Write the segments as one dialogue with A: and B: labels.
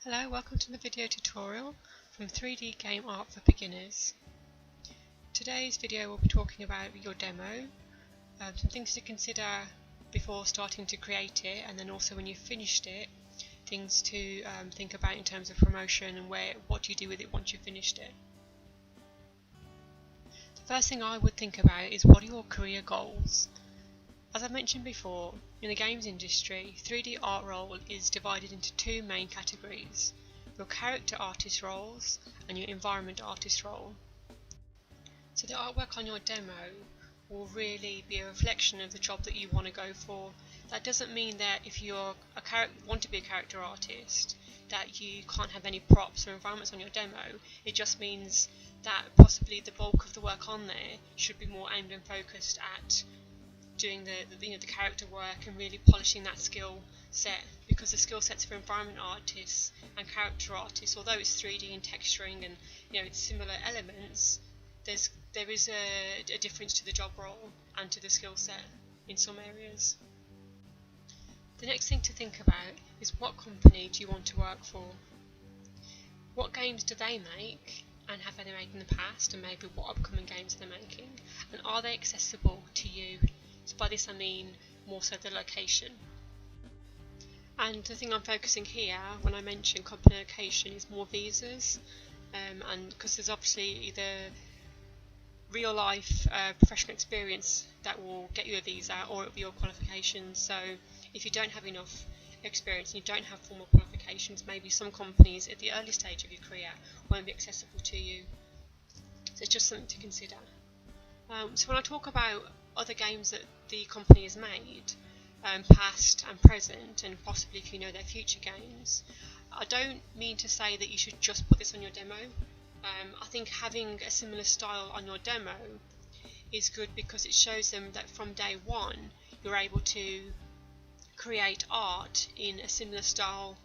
A: Hello, welcome to the video tutorial from 3D Game Art for Beginners. Today's video will be talking about your demo, some things to consider before starting to create it, and then also when you've finished it, things to think about in terms of promotion and what do you do with it once you've finished it. The first thing I would think about is, what are your career goals? As I mentioned before, in the games industry, 3D art role is divided into two main categories: your character artist roles and your environment artist role. So the artwork on your demo will really be a reflection of the job that you want to go for. That doesn't mean that if you want to be a character artist that you can't have any props or environments on your demo. It just means that possibly the bulk of the work on there should be more aimed and focused at doing the character work and really polishing that skill set, because the skill sets for environment artists and character artists, although it's 3D and texturing and it's similar elements, there is a difference to the job role and to the skill set in some areas. The next thing to think about is, what company do you want to work for? What games do they make, and have they made in the past, and maybe what upcoming games they're making, and are they accessible to you? So by this I mean more so the location. And the thing I'm focusing here when I mention company location is more visas, and because there's obviously either real life professional experience that will get you a visa, or it'll be your qualifications. So if you don't have enough experience and you don't have formal qualifications, maybe some companies at the early stage of your career won't be accessible to you. So it's just something to consider. So when I talk about other games that the company has made, past and present, and possibly if you know their future games, I don't mean to say that you should just put this on your demo. I think having a similar style on your demo is good, because it shows them that from day one you're able to create art in a similar style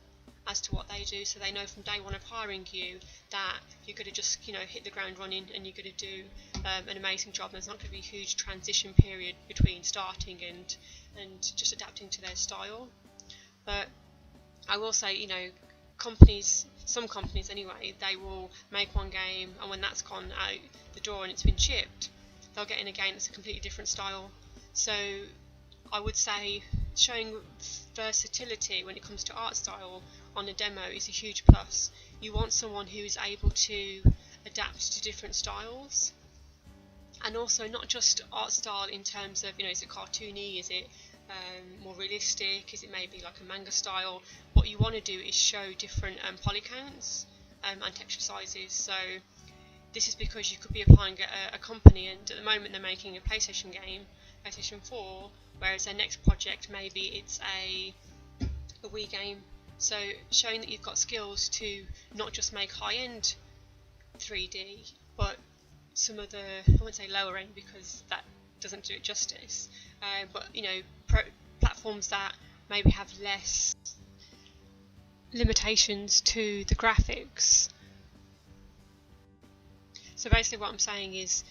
A: as to what they do, so they know from day one of hiring you that you're going to just hit the ground running and you're going to do an amazing job. There's not going to be a huge transition period between starting and just adapting to their style. But I will say, some companies anyway, they will make one game, and when that's gone out the door and it's been shipped, they'll get in a game that's a completely different style. So I would say showing versatility when it comes to art style on a demo is a huge plus. You want someone who is able to adapt to different styles, and also not just art style in terms of is it cartoony, is it more realistic, is it maybe like a manga style. What you want to do is show different poly counts and texture sizes. So this is because you could be applying at a company, and at the moment they're making a PlayStation game, PlayStation 4, whereas their next project maybe it's a Wii game. So showing that you've got skills to not just make high-end 3D, but some of the, I wouldn't say lower end because that doesn't do it justice, but platforms that maybe have less limitations to the graphics. So basically what I'm saying is,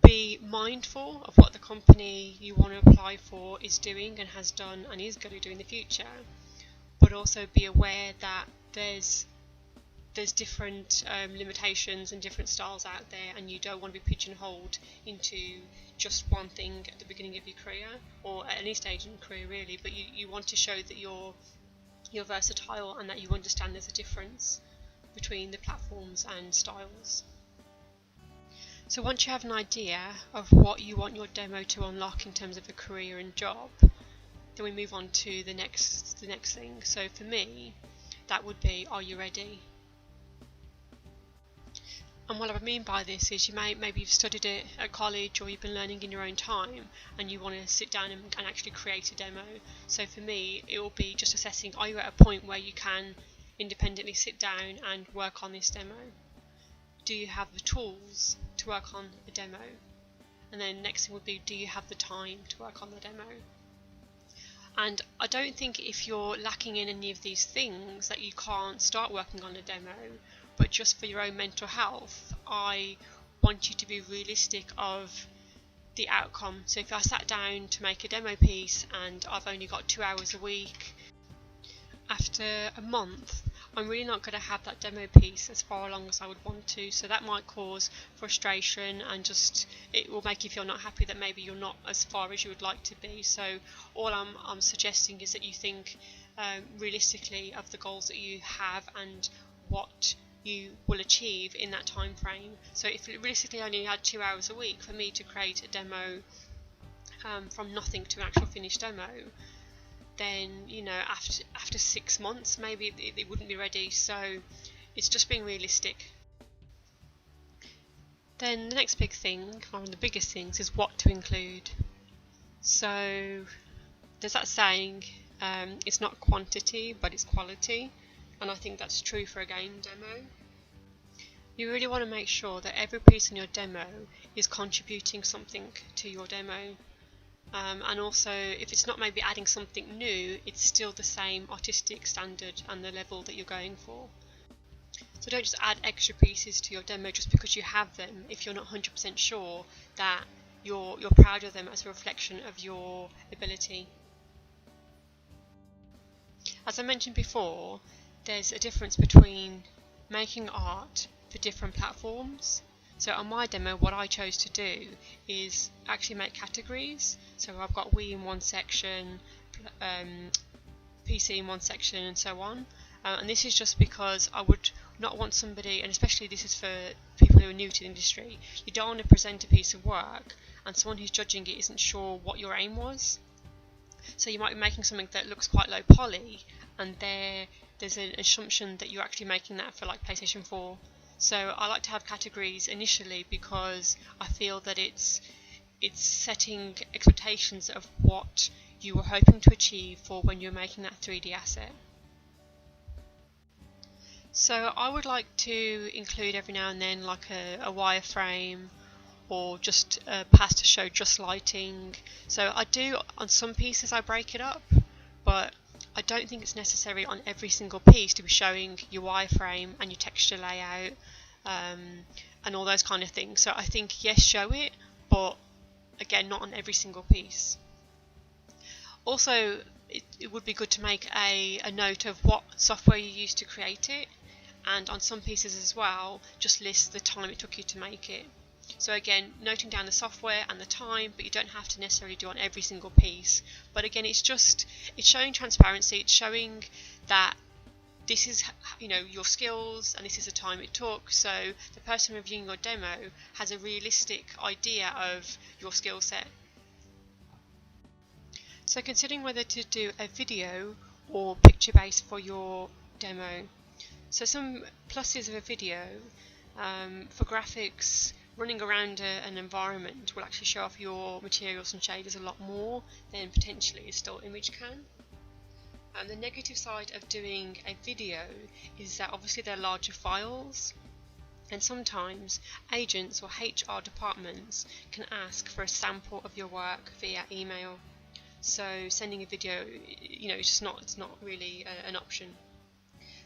A: be mindful of what the company you want to apply for is doing and has done and is going to do in the future, but also be aware that there's different limitations and different styles out there, and you don't want to be pigeonholed into just one thing at the beginning of your career, or at any stage in your career really, but you want to show that you're versatile and that you understand there's a difference between the platforms and styles. So once you have an idea of what you want your demo to unlock in terms of a career and job, then we move on to the next thing. So for me, that would be, are you ready? And what I mean by this is, maybe you've studied it at college, or you've been learning in your own time, and you want to sit down and actually create a demo. So for me, it will be just assessing, are you at a point where you can independently sit down and work on this demo? Do you have the tools to work on a demo? And then next thing would be, do you have the time to work on the demo? And I don't think if you're lacking in any of these things that you can't start working on a demo, but just for your own mental health, I want you to be realistic of the outcome. So if I sat down to make a demo piece and I've only got 2 hours a week, after a month I'm really not going to have that demo piece as far along as I would want to, so that might cause frustration and just it will make you feel not happy that maybe you're not as far as you would like to be. So all I'm suggesting is that you think realistically of the goals that you have and what you will achieve in that time frame. So if it realistically only had 2 hours a week for me to create a demo from nothing to an actual finished demo, then after 6 months maybe it wouldn't be ready. So it's just being realistic. Then the next big thing, one of the biggest things, is what to include. So there's that saying, it's not quantity but it's quality, and I think that's true for a game demo. You really want to make sure that every piece in your demo is contributing something to your demo. And also, if it's not maybe adding something new, it's still the same artistic standard and the level that you're going for. So don't just add extra pieces to your demo just because you have them if you're not 100% sure that you're proud of them as a reflection of your ability. As I mentioned before, there's a difference between making art for different platforms. So on my demo, what I chose to do is actually make categories. So I've got Wii in one section, PC in one section, and so on. And this is just because I would not want somebody, and especially this is for people who are new to the industry, you don't want to present a piece of work and someone who's judging it isn't sure what your aim was. So you might be making something that looks quite low poly, and there's an assumption that you're actually making that for like PlayStation 4. So I like to have categories initially because I feel that it's setting expectations of what you were hoping to achieve for when you're making that 3D asset. So I would like to include every now and then like a wireframe or just a pass to show just lighting. So I do on some pieces I break it up, but I don't think it's necessary on every single piece to be showing your wireframe and your texture layout and all those kind of things. So I think yes, show it, but again not on every single piece. Also, it would be good to make a note of what software you used to create it, and on some pieces as well just list the time it took you to make it. So again, noting down the software and the time, but you don't have to necessarily do on every single piece. But again, it's showing transparency, it's showing that this is your skills and this is the time it took, so the person reviewing your demo has a realistic idea of your skill set. So considering whether to do a video or picture based for your demo. So some pluses of a video, for graphics, running around an environment will actually show off your materials and shaders a lot more than potentially a still image can. And the negative side of doing a video is that obviously they're larger files, and sometimes agents or HR departments can ask for a sample of your work via email. So sending a video, it's not really an option.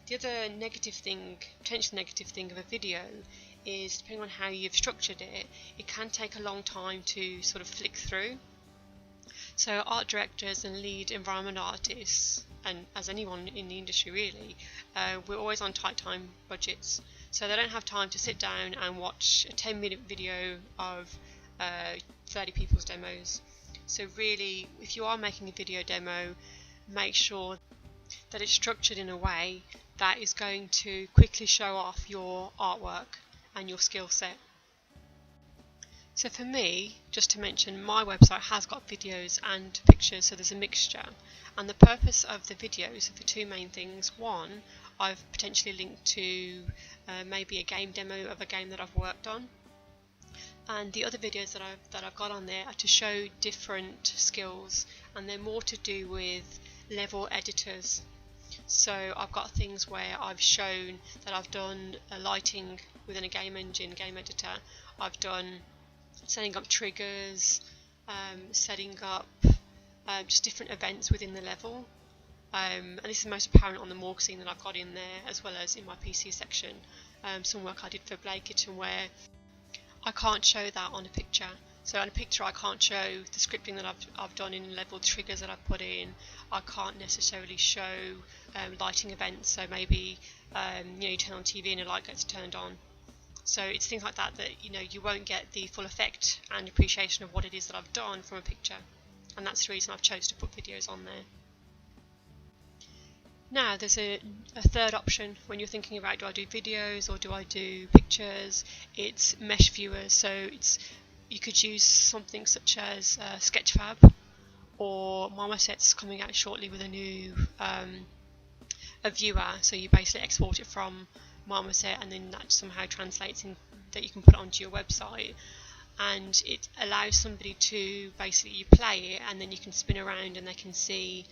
A: The other negative thing, potential negative thing of a video is, depending on how you've structured it, it can take a long time to sort of flick through. So art directors and lead environment artists, and as anyone in the industry really, we're always on tight time budgets. So they don't have time to sit down and watch a 10-minute video of 30 people's demos. So really, if you are making a video demo, make sure that it's structured in a way that is going to quickly show off your artwork and your skill set. So for me, just to mention, my website has got videos and pictures, so there's a mixture. And the purpose of the videos are for two main things. One, I've potentially linked to maybe a game demo of a game that I've worked on. And the other videos that I've got on there are to show different skills, and they're more to do with level editors. So I've got things where I've shown that I've done lighting within a game engine, game editor. I've done setting up triggers, setting up just different events within the level. And this is most apparent on the morgue scene that I've got in there, as well as in my PC section. Some work I did for Blade Kitchen where I can't show that on a picture. So on a picture I can't show the scripting that I've done in level, triggers that I've put in. I can't necessarily show lighting events, so maybe you turn on TV and a light gets turned on. So it's things like that you won't get the full effect and appreciation of what it is that I've done from a picture, and that's the reason I've chose to put videos on there. Now there's a third option when you're thinking about, do I do videos or do I do pictures? It's mesh viewers. So you could use something such as Sketchfab, or Marmoset's coming out shortly with a new a viewer. So you basically export it from Marmoset, and then that somehow translates in that you can put it onto your website, and it allows somebody to basically, you play it and then you can spin around and they can see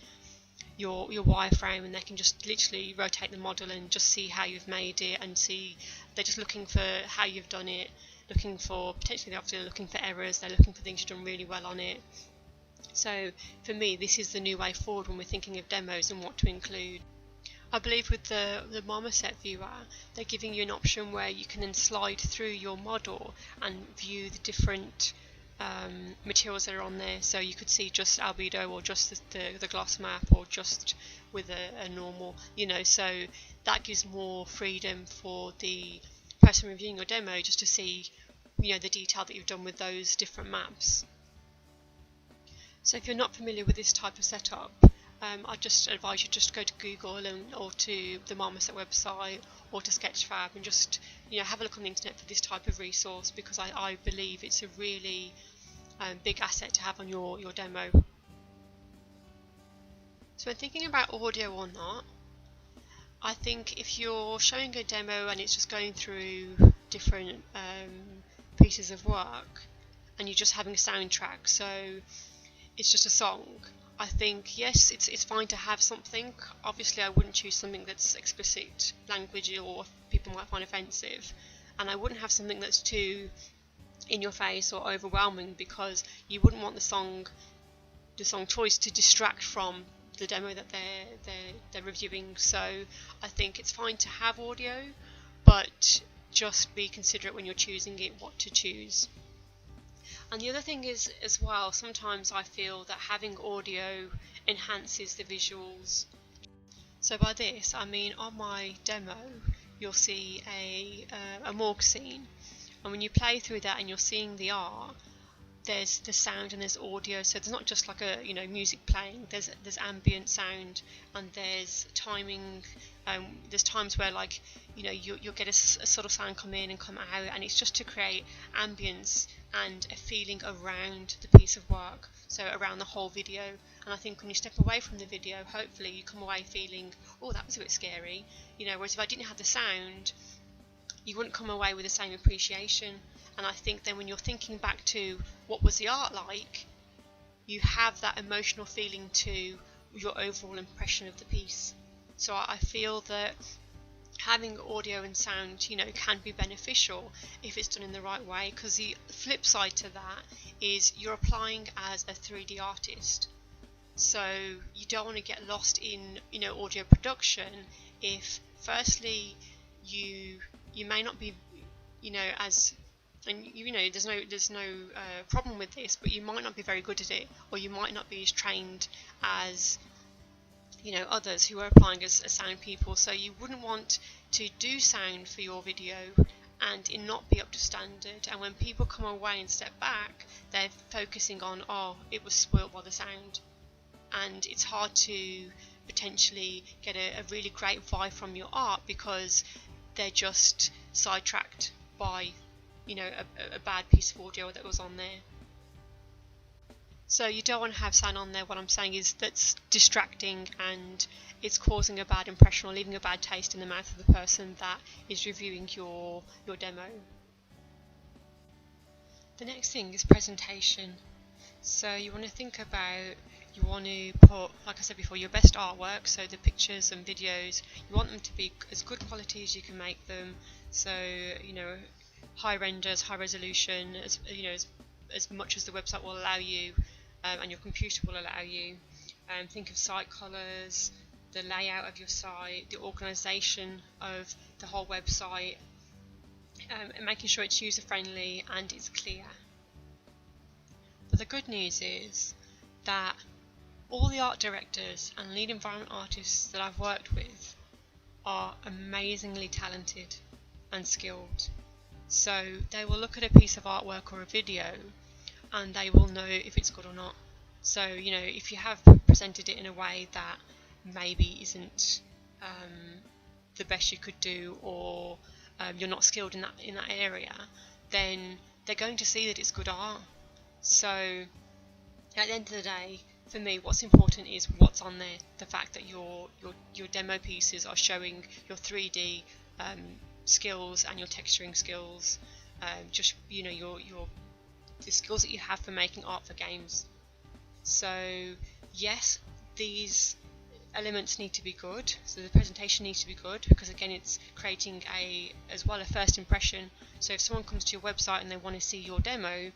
A: your wireframe, and they can just literally rotate the model and just see how you've made it, and see they're just looking for how you've done it, looking for potentially, they're looking for errors, they're looking for things you've done really well on it. So for me, this is the new way forward when we're thinking of demos and what to include. I believe with the Marmoset viewer, they're giving you an option where you can then slide through your model and view the different materials that are on there. So you could see just albedo, or just the gloss map, or just with a normal, so that gives more freedom for the person reviewing your demo just to see the detail that you've done with those different maps. So if you're not familiar with this type of setup, I just advise you just go to Google or to the Marmoset website or to Sketchfab and just have a look on the internet for this type of resource, because I believe it's a really big asset to have on your demo. So when thinking about audio or not, I think if you're showing a demo and it's just going through different pieces of work and you're just having a soundtrack, so it's just a song, I think yes, it's fine to have something. Obviously I wouldn't choose something that's explicit language or people might find offensive, and I wouldn't have something that's too in your face or overwhelming, because you wouldn't want the song choice to distract from the demo that they're reviewing. So I think it's fine to have audio, but just be considerate when you're choosing it what to choose. And the other thing is as well, sometimes I feel that having audio enhances the visuals. So by this I mean, on my demo you'll see a morgue scene, and when you play through that and you're seeing the art, there's the sound and there's audio. So there's not just like a music playing, there's ambient sound, and there's timing. There's times where you'll get a sort of sound come in and come out, and it's just to create ambience and a feeling around the piece of work, so around the whole video. And I think when you step away from the video, hopefully you come away feeling, oh, that was a bit scary, whereas if I didn't have the sound, you wouldn't come away with the same appreciation. And I think then when you're thinking back to what was the art like, you have that emotional feeling to your overall impression of the piece. So I feel that having audio and sound, can be beneficial if it's done in the right way, because the flip side to that is you're applying as a 3D artist. So you don't want to get lost in, audio production if firstly you may not be, as, and there's no problem with this, but you might not be very good at it, or you might not be as trained as others who are applying as sound people. So you wouldn't want to do sound for your video and it not be up to standard, and when people come away and step back, they're focusing on, oh, it was spoilt by the sound, and it's hard to potentially get a really great vibe from your art because they're just sidetracked by a bad piece of audio that was on there. So you don't want to have sound on there. What I'm saying is that's distracting and it's causing a bad impression or leaving a bad taste in the mouth of the person that is reviewing your demo. The next thing is presentation. So you want to think about, you want to put, like I said before, your best artwork, so the pictures and videos, you want them to be as good quality as you can make them. So high renders, high resolution, as much as the website will allow you, and your computer will allow you. Think of site colours, the layout of your site, the organisation of the whole website, and making sure it's user friendly and it's clear. But the good news is that All the art directors and lead environment artists that I've worked with are amazingly talented and skilled. So they will look at a piece of artwork or a video and they will know if it's good or not. So, you know, if you have presented it in a way that maybe isn't the best you could do, or you're not skilled in that area, then they're going to see that it's good art. So at the end of the day, for me, what's important is what's on there. The fact that your demo pieces are showing your 3D skills and your texturing skills, just, you know, the skills that you have for making art for games. So yes, these elements need to be good, so the presentation needs to be good, because again it's creating as well a first impression. So if someone comes to your website and they want to see your demo,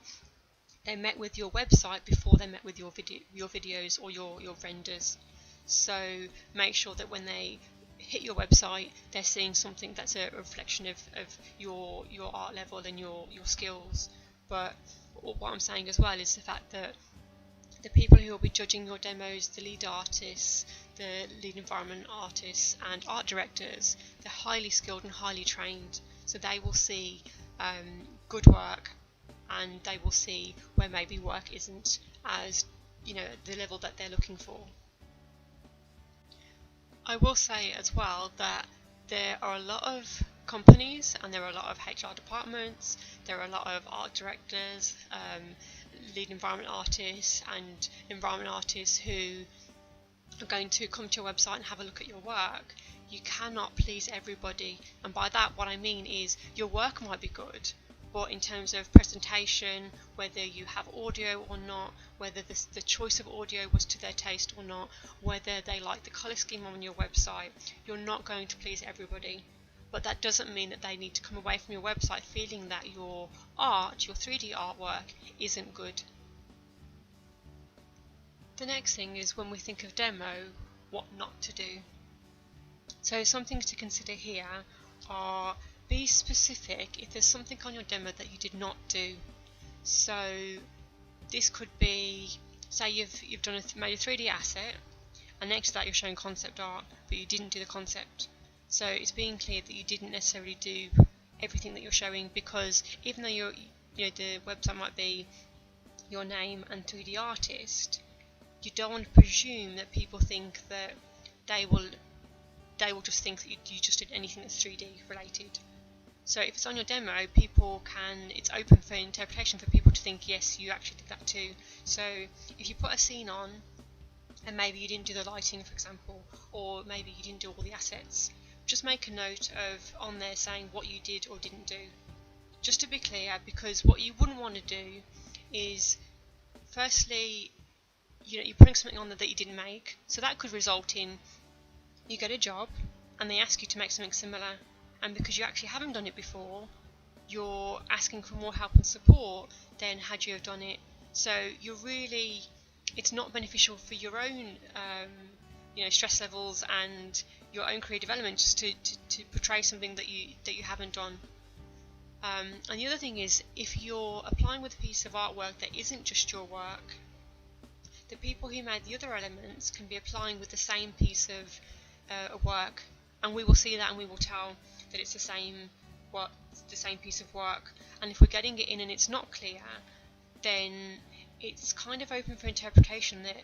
A: they met with your website before they met with your videos or your renders. So make sure that when they hit your website, they're seeing something that's a reflection of your art level and your skills. But what I'm saying as well is the fact that the people who will be judging your demos, the lead artists, the lead environment artists and art directors, they're highly skilled and highly trained, so they will see good work, and they will see where maybe work isn't as, you know, the level that they're looking for. I will say as well that there are a lot of companies and there are a lot of HR departments, there are a lot of art directors, lead environment artists and environment artists who are going to come to your website and have a look at your work. You cannot please everybody, and by that what I mean is your work might be good, but in terms of presentation, whether you have audio or not, whether the choice of audio was to their taste or not, whether they like the colour scheme on your website, you're not going to please everybody. But that doesn't mean that they need to come away from your website feeling that your art, your 3D artwork, isn't good. The next thing is, when we think of demo, what not to do. So some things to consider here are: be specific if there's something on your demo that you did not do. So this could be, say you've made a 3D asset, and next to that you're showing concept art, but you didn't do the concept. So it's being clear that you didn't necessarily do everything that you're showing, because even though the website might be your name and 3D artist, you don't want to presume that people think that they will just think that you just did anything that's 3D related. So if it's on your demo, it's open for interpretation for people to think, yes, you actually did that too. So if you put a scene on and maybe you didn't do the lighting, for example, or maybe you didn't do all the assets, just make a note of on there saying what you did or didn't do, just to be clear. Because what you wouldn't want to do is, firstly, you're putting something on there that you didn't make, so that could result in you get a job and they ask you to make something similar, and because you actually haven't done it before, you're asking for more help and support than had you have done it. So it's not beneficial for your own stress levels and your own career development just to portray something that you haven't done. And the other thing is, if you're applying with a piece of artwork that isn't just your work, the people who made the other elements can be applying with the same piece of work, and we will see that and we will tell that it's the same piece of work. And if we're getting it in and it's not clear, then it's kind of open for interpretation that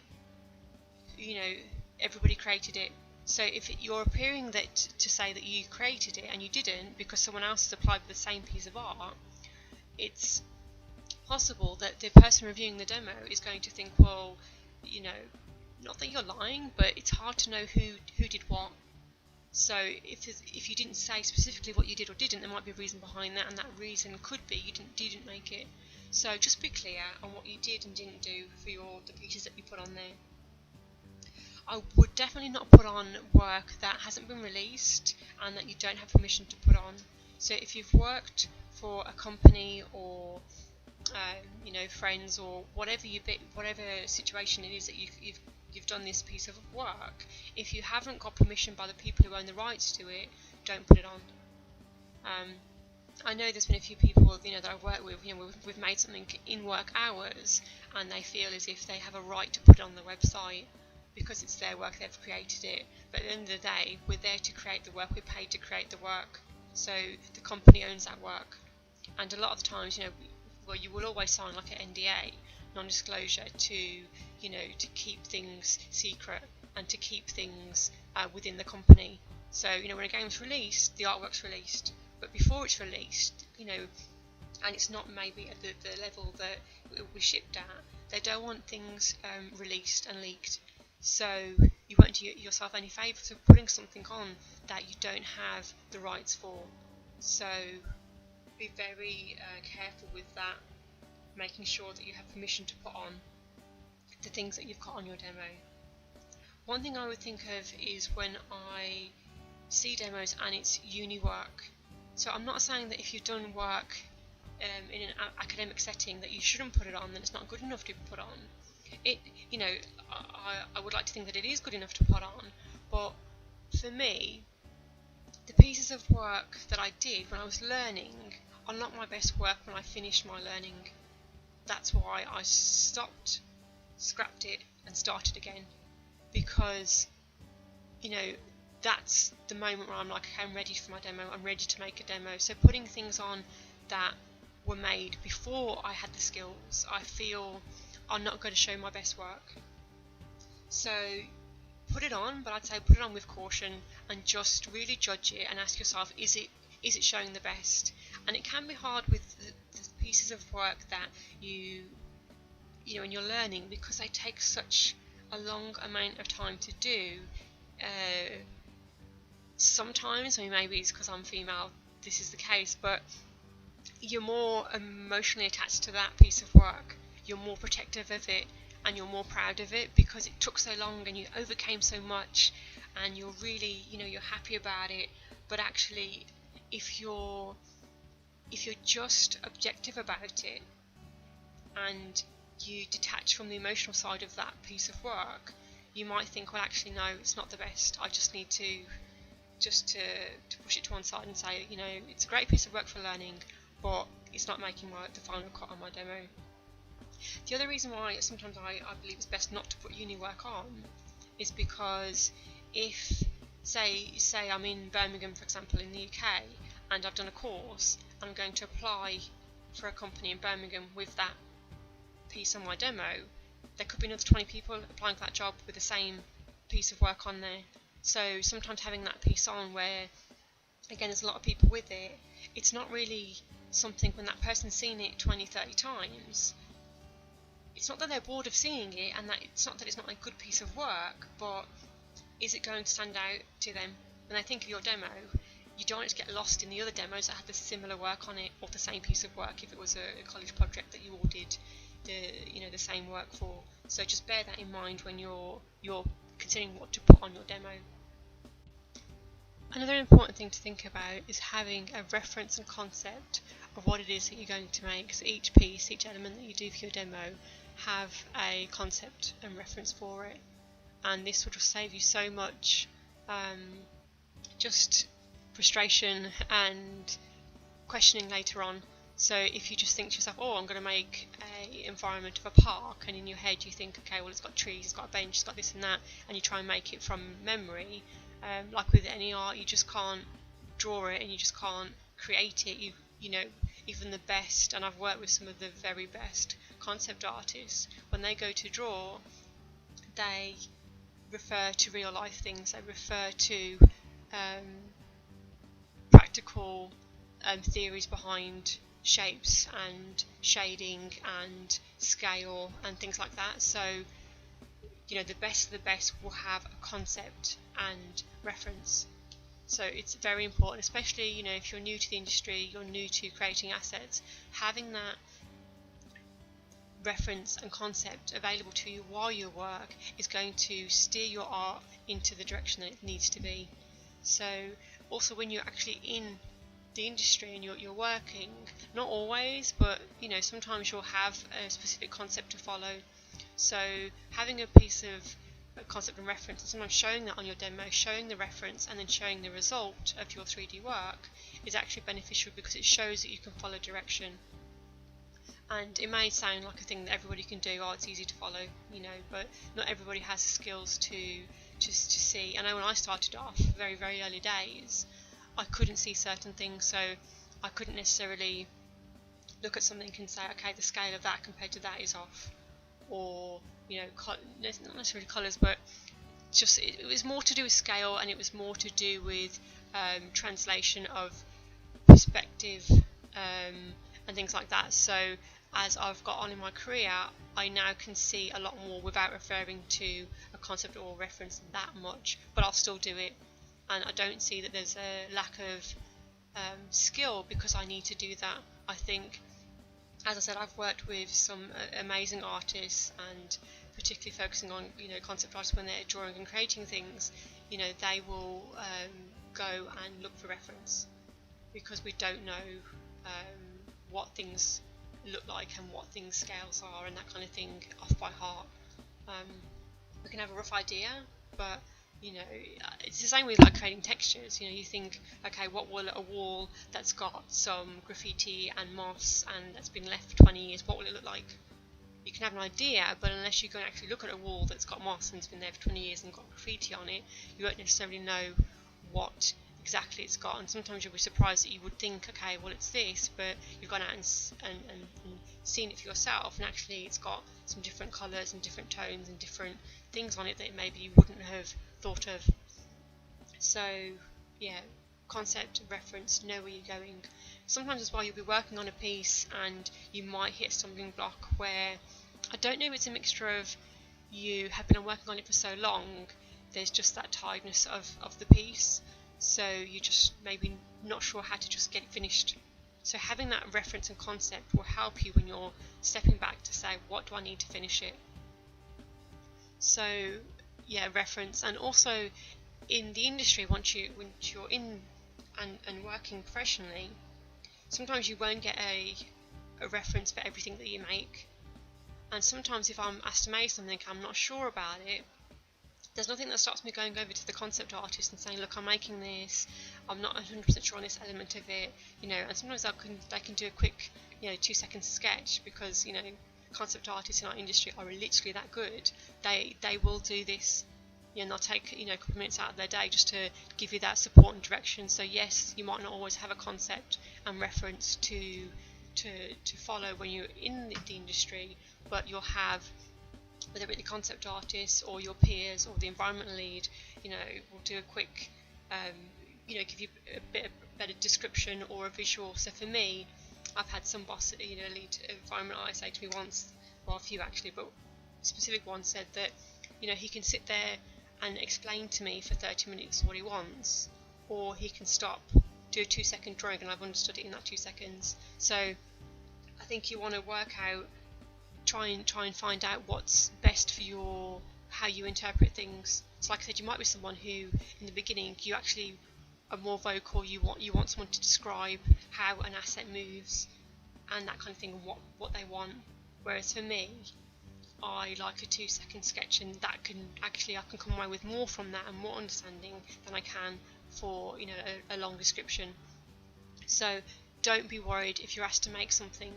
A: everybody created it. So if you're appearing to say that you created it and you didn't, because someone else has applied with the same piece of art, it's possible that the person reviewing the demo is going to think, well, not that you're lying, but it's hard to know who did what. So if you didn't say specifically what you did or didn't, there might be a reason behind that, and that reason could be you didn't make it. So just be clear on what you did and didn't do for the pieces that you put on there. I would definitely not put on work that hasn't been released and that you don't have permission to put on. So if you've worked for a company or friends or whatever situation it is that you've done this piece of work, if you haven't got permission by the people who own the rights to it, don't put it on. I know there's been a few people, that I've worked with, we've made something in work hours, and they feel as if they have a right to put it on the website because it's their work, they've created it. But at the end of the day, we're there to create the work, we're paid to create the work, so the company owns that work. And a lot of the times, you will always sign like an NDA, non-disclosure, to keep things secret and to keep things within the company. So, when a game's released, the artwork's released, but before it's released, and it's not maybe at the level that it will be shipped at, they don't want things released and leaked. So you won't do yourself any favours of putting something on that you don't have the rights for. So be very careful with that, making sure that you have permission to put on the things that you've got on your demo. One thing I would think of is when I see demos and it's uni work. So I'm not saying that if you've done work in an academic setting that you shouldn't put it on, then it's not good enough to put on. I would like to think that it is good enough to put on, but for me, the pieces of work that I did when I was learning are not my best work when I finished my learning. That's why I stopped, scrapped it, and started again, because that's the moment where I'm like, okay, I'm ready for my demo, I'm ready to make a demo. So putting things on that were made before I had the skills, I feel are not going to show my best work. So put it on, but I'd say put it on with caution and just really judge it and ask yourself, is it showing the best? And it can be hard with the pieces of work that when you're learning, because they take such a long amount of time to do. Sometimes, maybe it's because I'm female, this is the case, but you're more emotionally attached to that piece of work, you're more protective of it, and you're more proud of it because it took so long and you overcame so much, and you're really, you're happy about it. But actually, if you're just objective about it and you detach from the emotional side of that piece of work, you might think, well, actually no, it's not the best, I just need to push it to one side and say, it's a great piece of work for learning, but it's not making the final cut on my demo. The other reason why sometimes I believe it's best not to put uni work on is because if, say I'm in Birmingham, for example, in the UK, and I've done a course, I'm going to apply for a company in Birmingham with that piece on my demo, there could be another 20 people applying for that job with the same piece of work on there. So sometimes having that piece on where, again, there's a lot of people with it, it's not really something when that person's seen it 20-30 times, it's not that they're bored of seeing it, and that it's not a good piece of work, but is it going to stand out to them? When they think of your demo, you don't want it to get lost in the other demos that had the similar work on it, or the same piece of work if it was a college project that you all did the same work for. So just bear that in mind when you're considering what to put on your demo. Another important thing to think about is having a reference and concept of what it is that you're going to make. So each piece, each element that you do for your demo, have a concept and reference for it, and this will just save you so much just frustration and questioning later on. So if you just think to yourself, oh, I'm going to make an environment of a park, and in your head you think, okay, well, it's got trees, it's got a bench, it's got this and that, and you try and make it from memory, like with any art, you just can't draw it and you just can't create it. Even the best, and I've worked with some of the very best concept artists, when they go to draw, they refer to real life things, they refer to practical theories behind shapes and shading and scale and things like that. So the best of the best will have a concept and reference. So it's very important, especially if you're new to the industry, you're new to creating assets, having that reference and concept available to you while you work is going to steer your art into the direction that it needs to be. So also when you're actually in the industry and you're working, not always, but sometimes you'll have a specific concept to follow. So having a piece of concept and reference, and sometimes showing that on your demo, showing the reference and then showing the result of your 3D work is actually beneficial because it shows that you can follow direction. And it may sound like a thing that everybody can do, oh it's easy to follow, but not everybody has the skills to see. I know when I started off, very early days, I couldn't see certain things, so I couldn't necessarily look at something and say, okay, the scale of that compared to that is off, or not necessarily colours, but just it was more to do with scale, and it was more to do with translation of perspective and things like that. So as I've got on in my career, I now can see a lot more without referring to a concept or reference that much, but I'll still do it, and I don't see that there's a lack of skill because I need to do that. I think, as I said, I've worked with some amazing artists, and particularly focusing on concept artists when they're drawing and creating things, they will go and look for reference because we don't know what things look like and what things scales are and that kind of thing off by heart. We can have a rough idea, but it's the same with like creating textures. You think, okay, what will a wall that's got some graffiti and moss and that's been left for 20 years, what will it look like? You can have an idea, but unless you go and actually look at a wall that's got moss and it's been there for 20 years and got graffiti on it, you won't necessarily know what exactly it's got. And sometimes you'll be surprised that you would think, okay, well it's this, but you've gone out and seen it for yourself, and actually it's got some different colours and different tones and different things on it that maybe you wouldn't have thought of. So yeah, concept, reference, know where you're going. Sometimes as well you'll be working on a piece and you might hit a stumbling block where, I don't know if it's a mixture of you have been working on it for so long, there's just that tiredness of the piece, so you're just maybe not sure how to just get it finished. So having that reference and concept will help you when you're stepping back to say, what do I need to finish it? So yeah, reference. And also in the industry, once you're in and working professionally, sometimes you won't get a reference for everything that you make. And sometimes if I'm asked to make something, I'm not sure about it, there's nothing that stops me going over to the concept artist and saying, look, I'm making this, I'm not 100% sure on this element of it, and sometimes they can do a quick 2-second sketch, because concept artists in our industry are literally that good. They will do this, and they'll take a couple of minutes out of their day just to give you that support and direction. So yes, you might not always have a concept and reference to follow when you're in the industry, but you'll have, whether it be the concept artist or your peers or the environmental lead, will do a quick, give you a bit better description or a visual. So for me, I've had some boss, lead environmental I say to me once, well a few actually, but a specific one said that, he can sit there and explain to me for 30 minutes what he wants, or he can stop, do a 2-second drawing, and I've understood it in that 2 seconds. So I think you want to work out, try and find out what's best for how you interpret things. So like I said, you might be someone who in the beginning you actually are more vocal, you want someone to describe how an asset moves and that kind of thing, and what they want. Whereas for me, I like a 2-second sketch, and that I can come away with more from that and more understanding than I can for a long description. So don't be worried if you're asked to make something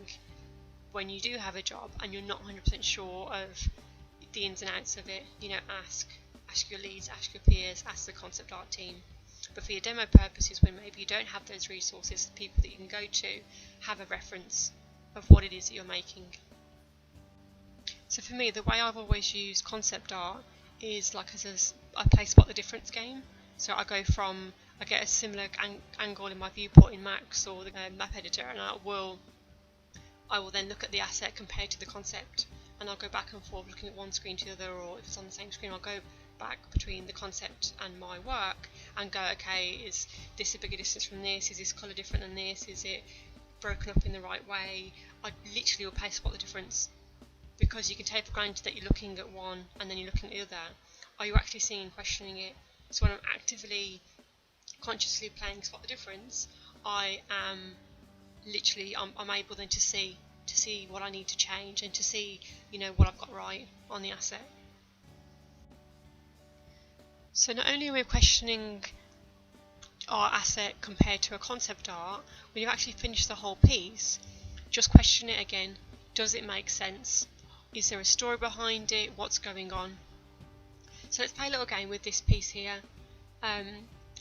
A: when you do have a job and you're not 100% sure of the ins and outs of it. Ask your leads, ask your peers, ask the concept art team. But for your demo purposes, when maybe you don't have those resources, the people that you can go to, have a reference of what it is that you're making. So for me, the way I've always used concept art is like I play spot the difference game. So I get a similar angle in my viewport in Max or the map editor, and I will then look at the asset compared to the concept, and I'll go back and forth looking at one screen to the other, or if it's on the same screen I'll go back between the concept and my work and go, okay, is this a bigger distance from this, is this colour different than this, is it broken up in the right way? I literally will play spot the difference, because you can take for granted that you're looking at one and then you're looking at the other. Are you actually seeing and questioning it? So when I'm actively, consciously playing spot the difference, I'm able then to see what I need to change and to see what I've got right on the asset. So not only are we questioning our asset compared to a concept art, when you've actually finished the whole piece, just question it again. Does it make sense? Is there a story behind it? What's going on? So let's play a little game with this piece here.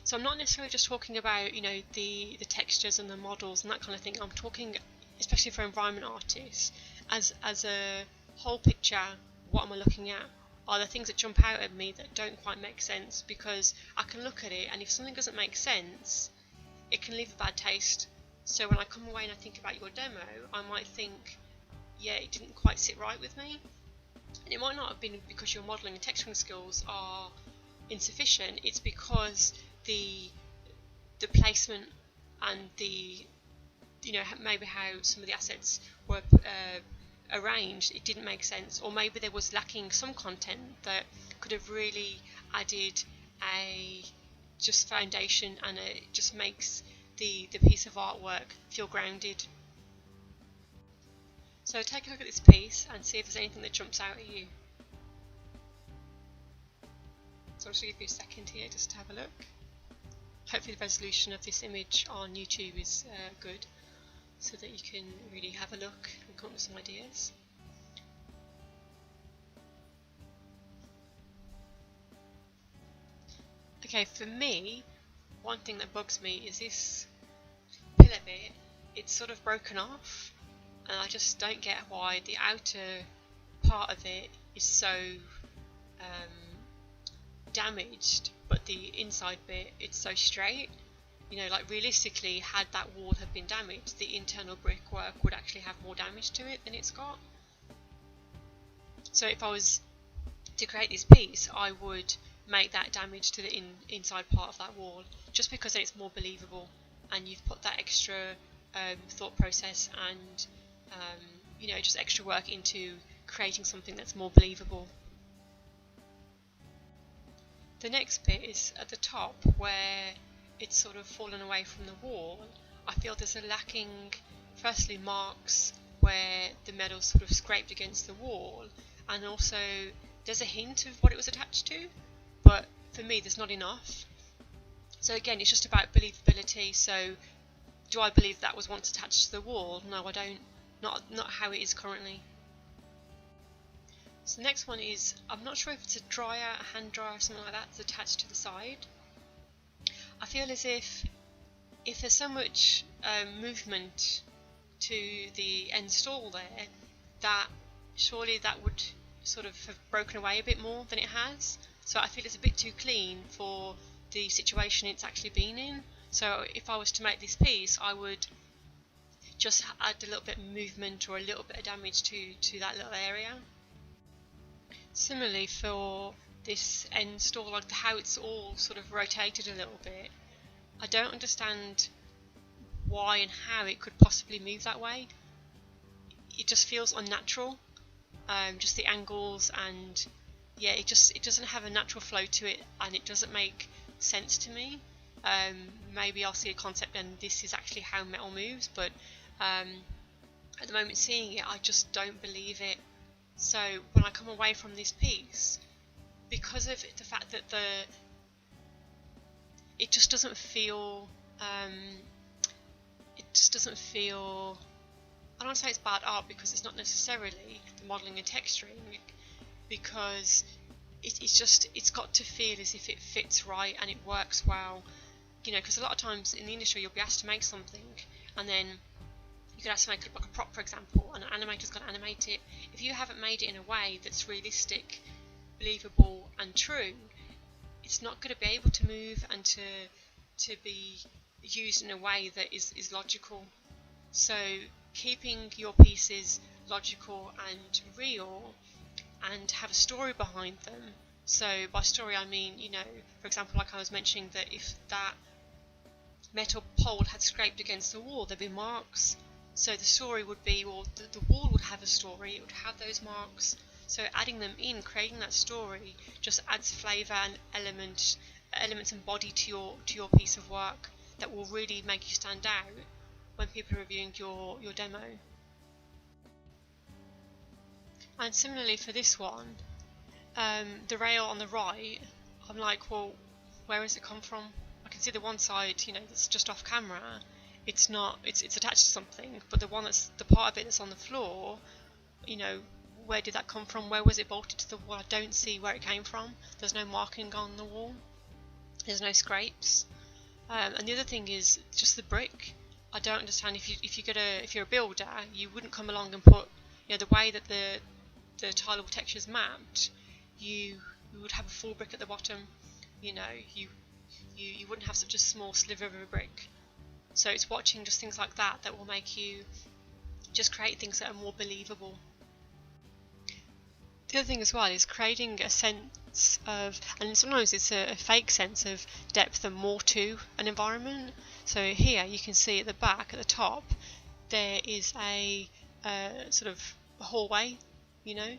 A: So I'm not necessarily just talking about, you know, the textures and the models and that kind of thing. I'm talking, especially for environment artists, as a whole picture. What am I looking at? Are there things that jump out at me that don't quite make sense? Because I can look at it, and if something doesn't make sense, it can leave a bad taste. So when I come away and I think about your demo, I might think, yeah, it didn't quite sit right with me. And it might not have been because your modelling and texturing skills are insufficient. It's because the placement and the, you know, maybe how some of the assets were arranged, it didn't make sense, or maybe there was lacking some content that could have really added a just foundation, and it just makes the piece of artwork feel grounded. So take a look at this piece and see if there's anything that jumps out at you. So I'll just give you a second here just to have a look. Hopefully the resolution of this image on YouTube is good, so that you can really have a look and come up with some ideas. Okay, for me, one thing that bugs me is this pillar bit. It's sort of broken off, and I just don't get why the outer part of it is so damaged, but the inside bit, it's so straight. You know, like realistically, had that wall have been damaged, the internal brickwork would actually have more damage to it than it's got. So if I was to create this piece, I would make that damage to the inside part of that wall, just because then it's more believable, and you've put that extra thought process and you know, just extra work into creating something that's more believable. The next bit is at the top, where it's sort of fallen away from the wall. I feel there's a lacking, firstly, marks where the metal sort of scraped against the wall, and also there's a hint of what it was attached to, but for me there's not enough. So again, it's just about believability. So do I believe that was once attached to the wall? No, I don't. Not how it is currently. So the next one is, I'm not sure if it's a dryer, a hand dryer, or something like that that's attached to the side. I feel as if there's so much movement to the end stall there, that surely that would sort of have broken away a bit more than it has. So I feel it's a bit too clean for the situation it's actually been in. So if I was to make this piece, I would just add a little bit of movement or a little bit of damage to that little area. Similarly for this end stall, like how it's all sort of rotated a little bit, I don't understand why and how it could possibly move that way. It just feels unnatural, just the angles, and yeah, it doesn't have a natural flow to it, and it doesn't make sense to me. Maybe I'll see a concept and this is actually how metal moves, but at the moment seeing it, I just don't believe it. So when I come away from this piece, because of the fact that it just doesn't feel, I don't want to say it's bad art, because it's not necessarily the modelling and texturing, because it's got to feel as if it fits right and it works well. You know, because a lot of times in the industry you'll be asked to make something, and then you could ask to make like a prop, for example, and an animator's got to animate it. If you haven't made it in a way that's realistic, believable and true, it's not going to be able to move and to be used in a way that is logical. So keeping your pieces logical and real, and have a story behind them. So by story I mean, you know, for example, like I was mentioning, that if that metal pole had scraped against the wall, there'd be marks. So the story would be, or the wall would have a story, it would have those marks. So adding them in, creating that story, just adds flavour and elements and body to your piece of work that will really make you stand out when people are reviewing your demo. And similarly for this one, the rail on the right, I'm like, well, where has it come from? I can see the one side, you know, that's just off camera. It's not. It's attached to something, but the one that's the part of it that's on the floor, you know, where did that come from? Where was it bolted to the wall? I don't see where it came from. There's no marking on the wall. There's no scrapes. And the other thing is just the brick. I don't understand if you're a builder, you wouldn't come along and put, you know, the way that the tileable texture is mapped, you would have a full brick at the bottom. You know, you wouldn't have such a small sliver of a brick. So it's watching just things like that that will make you just create things that are more believable. The other thing as well is creating a sense of, and sometimes it's a fake sense of depth and more to an environment. So here you can see at the back, at the top, there is a sort of hallway, you know,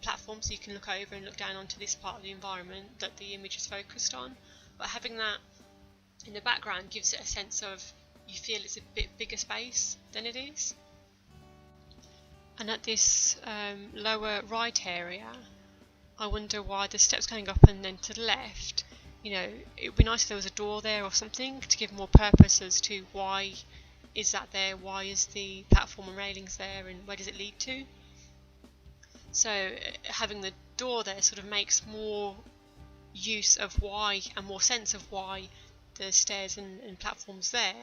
A: platform, so you can look over and look down onto this part of the environment that the image is focused on. But having that in the background gives it a sense of, you feel it's a bit bigger space than it is. And at this lower right area, I wonder why the steps going up and then to the left, you know, it would be nice if there was a door there or something to give more purpose as to why is that there, why is the platform and railings there, and where does it lead to. So having the door there sort of makes more use of why and more sense of why the stairs and platforms there,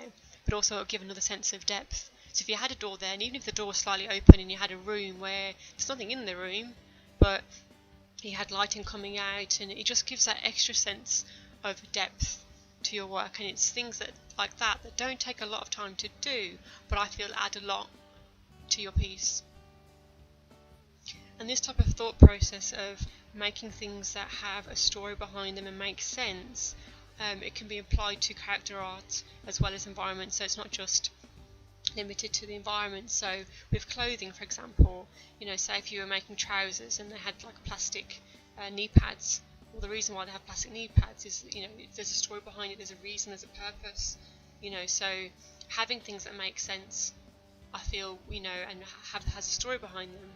A: but also it'll give another sense of depth. So if you had a door there, and even if the door was slightly open and you had a room where there's nothing in the room, but you had lighting coming out, and it just gives that extra sense of depth to your work. And it's things that like that don't take a lot of time to do, but I feel add a lot to your piece. And this type of thought process of making things that have a story behind them and make sense, it can be applied to character art as well as environment, so it's not just limited to the environment. So with clothing, for example, you know, say if you were making trousers and they had like plastic knee pads, well, the reason why they have plastic knee pads is, you know, there's a story behind it, there's a reason, there's a purpose, you know. So having things that make sense, I feel, you know, and has a story behind them,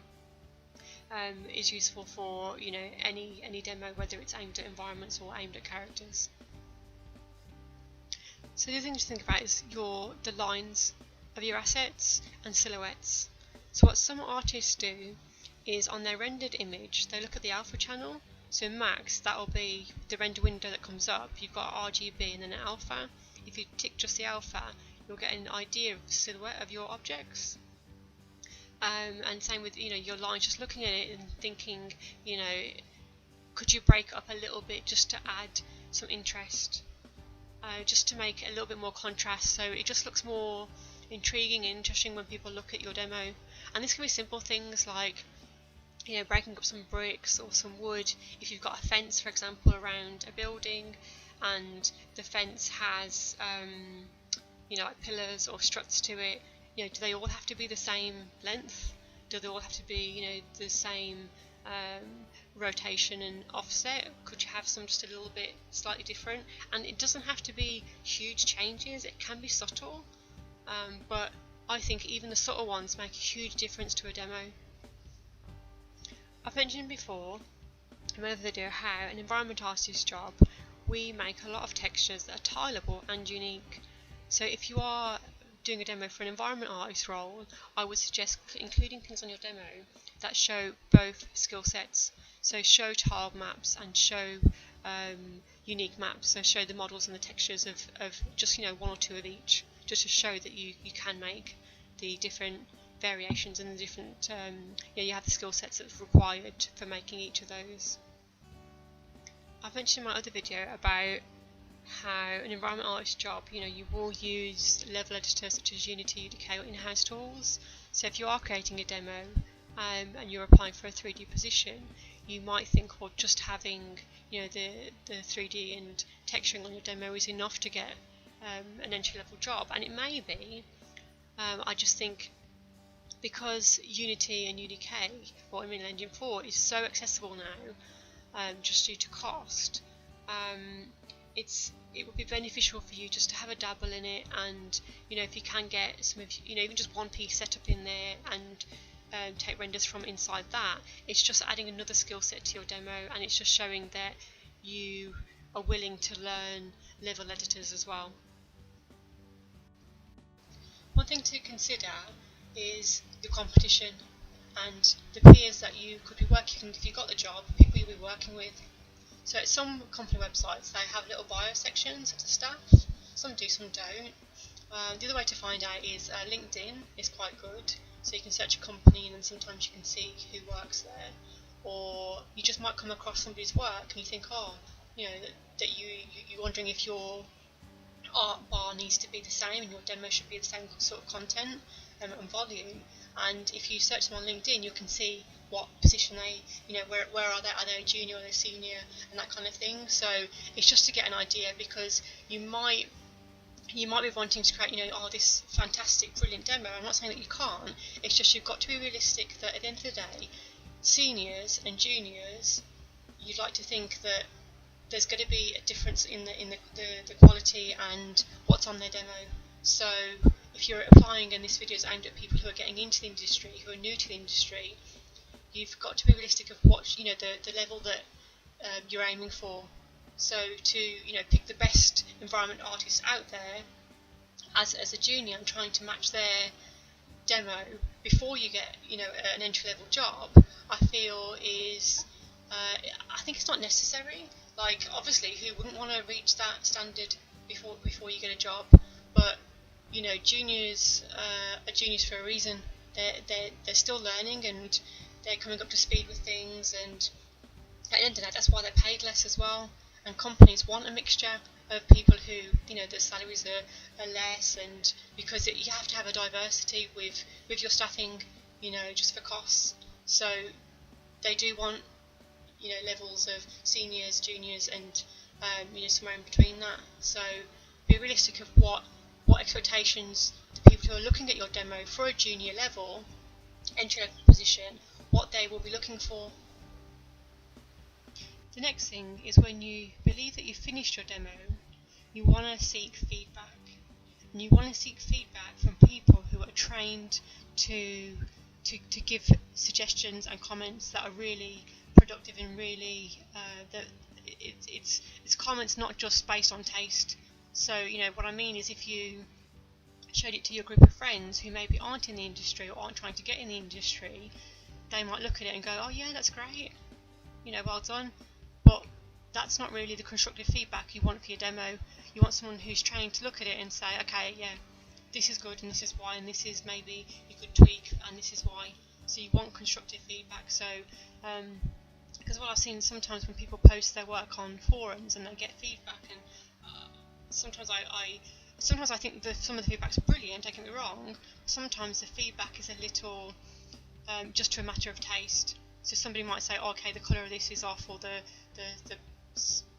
A: is useful for, you know, any demo, whether it's aimed at environments or aimed at characters. So the other thing to think about is the lines of your assets and silhouettes. So what some artists do is on their rendered image, they look at the alpha channel. So in max, that will be the render window that comes up. You've got RGB and then an alpha. If you tick just the alpha, you'll get an idea of the silhouette of your objects. And same with, you know, your lines, just looking at it and thinking, you know, could you break up a little bit just to add some interest, just to make it a little bit more contrast, so it just looks more intriguing and interesting when people look at your demo. And this can be simple things like, you know, breaking up some bricks or some wood. If you've got a fence, for example, around a building, and the fence has you know, like pillars or struts to it, you know, do they all have to be the same length? Do they all have to be, you know, the same rotation and offset? Could you have some just a little bit slightly different? And it doesn't have to be huge changes, it can be subtle, but I think even the subtle ones make a huge difference to a demo. I've mentioned before in my other video how an environment artist's job, we make a lot of textures that are tileable and unique. So if you are doing a demo for an environment artist role, I would suggest including things on your demo that show both skill sets. So show tile maps and show unique maps, so show the models and the textures of just, you know, one or two of each, just to show that you can make the different variations and the different, you have the skill sets that's required for making each of those. I've mentioned in my other video about how an environment artist job, you know, you will use level editors such as Unity, UDK or in-house tools. So if you are creating a demo and you're applying for a 3D position, you might think, well, just having, you know, the 3D and texturing on your demo is enough to get an entry-level job, and it may be. I just think because Unity and UDK, or Unreal Engine 4, is so accessible now, just due to cost, it would be beneficial for you just to have a dabble in it, and, you know, if you can get some of, you know, even just one piece set up in there and take renders from inside that, it's just adding another skill set to your demo, and it's just showing that you are willing to learn level editors as well. One thing to consider is your competition and the peers that you could be working with if you got the job, people you'll be working with. So at some company websites, they have little bio sections of the staff. Some do, some don't. The other way to find out is LinkedIn is quite good. So you can search a company and then sometimes you can see who works there. Or you just might come across somebody's work and you think, oh, you know, that you're wondering if your art bar needs to be the same and your demo should be the same sort of content and volume. And if you search them on LinkedIn, you can see what position they, you know, where are they a junior or are they senior, and that kind of thing. So it's just to get an idea, because you might be wanting to create, you know, oh, this fantastic, brilliant demo. I'm not saying that you can't. It's just you've got to be realistic that at the end of the day, seniors and juniors, you'd like to think that there's going to be a difference in the quality and what's on their demo. So if you're applying and this video is aimed at people who are getting into the industry, who are new to the industry, you've got to be realistic of what, you know, the level that you're aiming for. So to, you know, pick the best environment artists out there as a junior and trying to match their demo before you get, you know, an entry level job, I feel is I think it's not necessary. Like, obviously, who wouldn't want to reach that standard before you get a job? But you know, juniors are juniors for a reason. They're still learning and they're coming up to speed with things. And at the end of the day, that's why they're paid less as well. And companies want a mixture of people who, you know, their salaries are less, and because you have to have a diversity with your staffing, you know, just for costs. So they do want, you know, levels of seniors, juniors, and you know, somewhere in between that. So be realistic of what expectations the people who are looking at your demo for a junior level, entry level position, what they will be looking for. The next thing is, when you believe that you've finished your demo, you want to seek feedback. And you want to seek feedback from people who are trained to give suggestions and comments that are really productive and really that it's comments not just based on taste. So, you know, what I mean is, if you showed it to your group of friends who maybe aren't in the industry or aren't trying to get in the industry, they might look at it and go, oh yeah, that's great, you know, well done. But that's not really the constructive feedback you want for your demo. You want someone who's trained to look at it and say, okay, yeah, this is good and this is why, and this is maybe you could tweak and this is why. So you want constructive feedback. So because what I've seen sometimes when people post their work on forums and they get feedback, and sometimes I think that some of the feedback's brilliant, don't get me wrong. Sometimes the feedback is a little just to a matter of taste. So somebody might say, oh, okay, the colour of this is off, or the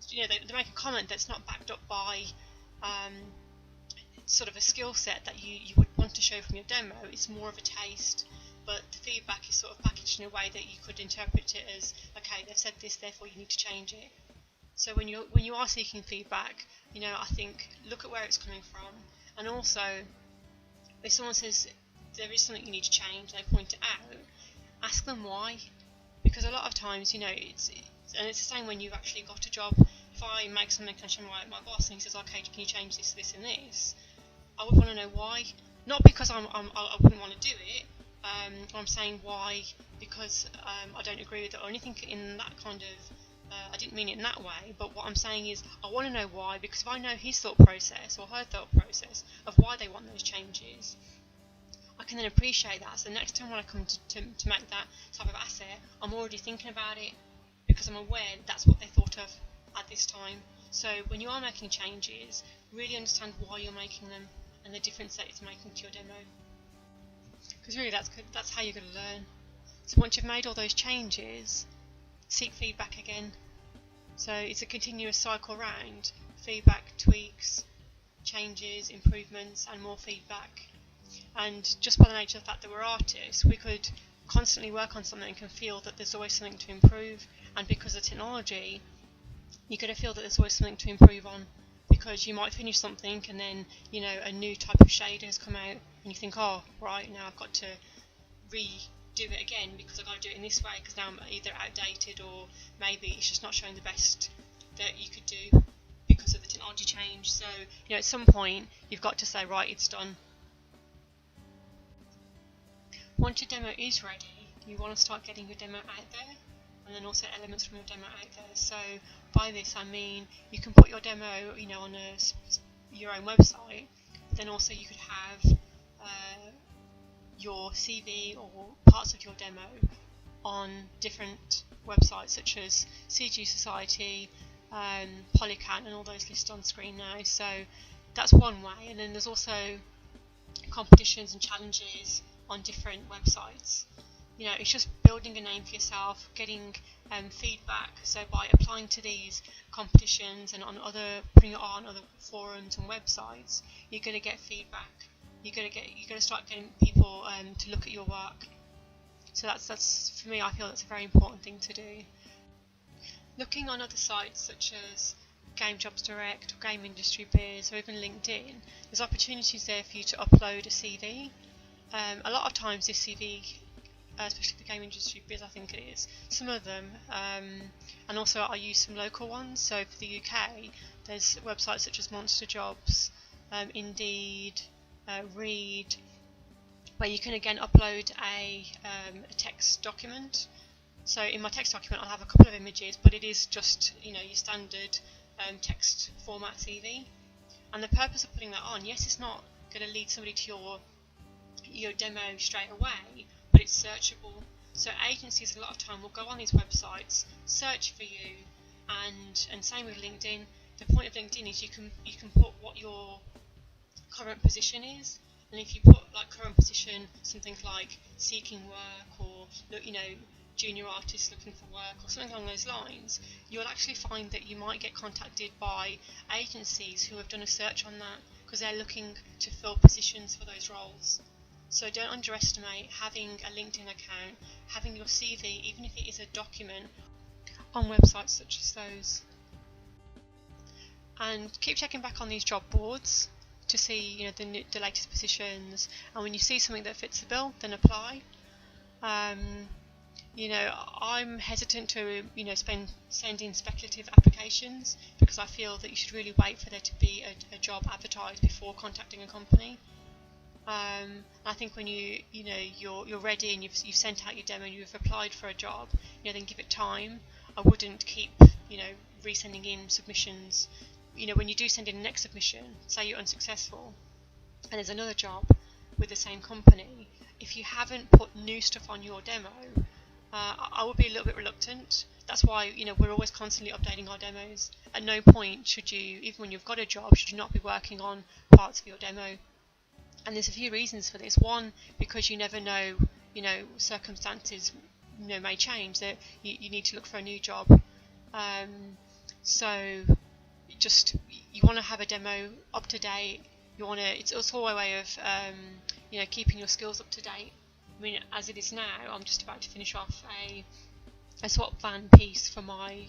A: you know, they make a comment that's not backed up by sort of a skill set that you would want to show from your demo. It's more of a taste, but the feedback is sort of packaged in a way that you could interpret it as, okay, they've said this, therefore you need to change it. So when you are seeking feedback, you know, I think look at where it's coming from, and also if someone says there is something you need to change, they point it out, ask them why. Because a lot of times, you know, it's the same when you've actually got a job. If I make something and I show my boss and he says, okay, can you change this, this and this, I would want to know why. Not because I wouldn't want to do it. I'm saying why because I don't agree with it or anything in that kind of. I didn't mean it in that way, but what I'm saying is I want to know why, because if I know his thought process or her thought process of why they want those changes, I can then appreciate that. So the next time when I come to make that type of asset, I'm already thinking about it because I'm aware that's what they thought of at this time. So when you are making changes, really understand why you're making them and the difference that it's making to your demo. Because really that's how you're going to learn. So once you've made all those changes, seek feedback again. So it's a continuous cycle round: feedback, tweaks, changes, improvements, and more feedback. And just by the nature of the fact that we're artists, we could constantly work on something and feel that there's always something to improve. And because of technology, you're going to feel that there's always something to improve on, because you might finish something and then, you know, a new type of shader has come out and you think, oh right, now I've got to redo it again because I've got to do it in this way because now I'm either outdated or maybe it's just not showing the best that you could do because of the technology change. So, you know, at some point you've got to say, right, it's done. Once your demo is ready, you want to start getting your demo out there, and then also elements from your demo out there. So by this I mean you can put your demo, you know, on your own website, but then also you could have your CV or parts of your demo on different websites such as CG Society, Polycat, and all those listed on screen now. So that's one way, and then there's also competitions and challenges on different websites. You know, it's just building a name for yourself, getting feedback. So by applying to these competitions and putting it on other forums and websites, you're going to get feedback. You're going to start getting people to look at your work. So that's for me, I feel that's a very important thing to do. Looking on other sites such as Game Jobs Direct or Game Industry Biz or even LinkedIn, there's opportunities there for you to upload a CV. A lot of times this CV, especially the Game Industry Biz, I think it is, some of them, and also I use some local ones. So for the UK, there's websites such as Monster Jobs, Indeed, Read, where you can again upload a text document. So in my text document I'll have a couple of images, but it is just, you know, your standard text format CV. And the purpose of putting that on, yes, it's not going to lead somebody to your demo straight away, but it's searchable. So agencies a lot of time will go on these websites, search for you, and same with LinkedIn. The point of LinkedIn is you can put what your current position is, and if you put like current position something like seeking work or you know, junior artists looking for work or something along those lines, you'll actually find that you might get contacted by agencies who have done a search on that because they're looking to fill positions for those roles. So don't underestimate having a LinkedIn account, having your CV, even if it is a document, on websites such as those. And keep checking back on these job boards to see, you know, the latest positions, and when you see something that fits the bill, then apply. You know, I'm hesitant to, you know, send in speculative applications because I feel that you should really wait for there to be a job advertised before contacting a company. I think when you're ready and you've sent out your demo and you've applied for a job, you know, then give it time. I wouldn't keep, you know, resending in submissions. You know, when you do send in the next submission, say you're unsuccessful, and there's another job with the same company, if you haven't put new stuff on your demo, I would be a little bit reluctant. That's why, you know, we're always constantly updating our demos. At no point should you, even when you've got a job, should you not be working on parts of your demo. And there's a few reasons for this. One, because you never know, you know, circumstances, you know, may change, that you need to look for a new job. So just, you want to have a demo up to date. You want to, it's also a way of you know, keeping your skills up to date. I mean, as it is now, I'm just about to finish off a swap van piece for my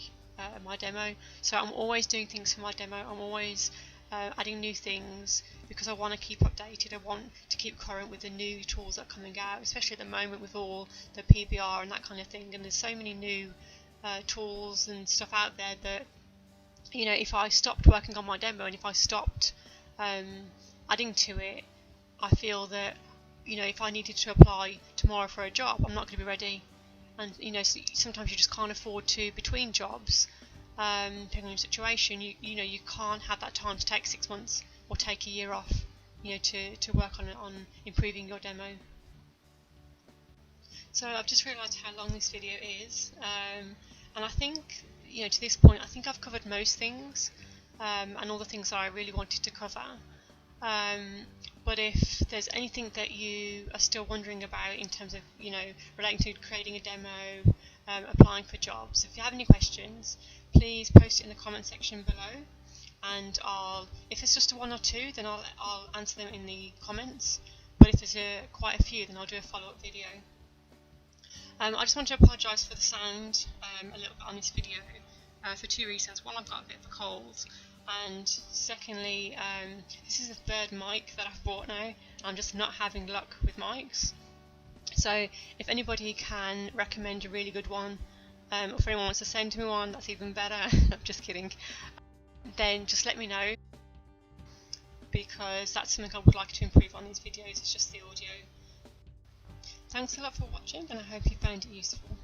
A: my demo. So I'm always doing things for my demo. I'm always adding new things because I want to keep updated. I want to keep current with the new tools that are coming out, especially at the moment with all the PBR and that kind of thing. And there's so many new tools and stuff out there that, you know, if I stopped working on my demo and if I stopped adding to it, I feel that, you know, if I needed to apply tomorrow for a job, I'm not going to be ready. And, you know, sometimes you just can't afford to, between jobs, depending on your situation, you know, you can't have that time to take 6 months or take a year off, you know, to work on improving your demo. So I've just realised how long this video is, and I think, you know, to this point, I think I've covered most things, and all the things that I really wanted to cover. But if there's anything that you are still wondering about in terms of, you know, relating to creating a demo, applying for jobs, if you have any questions, please post it in the comment section below, and if it's just one or two, then I'll answer them in the comments. But if there's quite a few, then I'll do a follow-up video. I just want to apologise for the sound a little bit on this video for two reasons. One, I've got a bit of a cold, and secondly, this is the third mic that I've bought now. I'm just not having luck with mics. So if anybody can recommend a really good one, or if anyone wants to send me one, that's even better. I'm just kidding. Then just let me know, because that's something I would like to improve on these videos, it's just the audio. Thanks a lot for watching, and I hope you found it useful.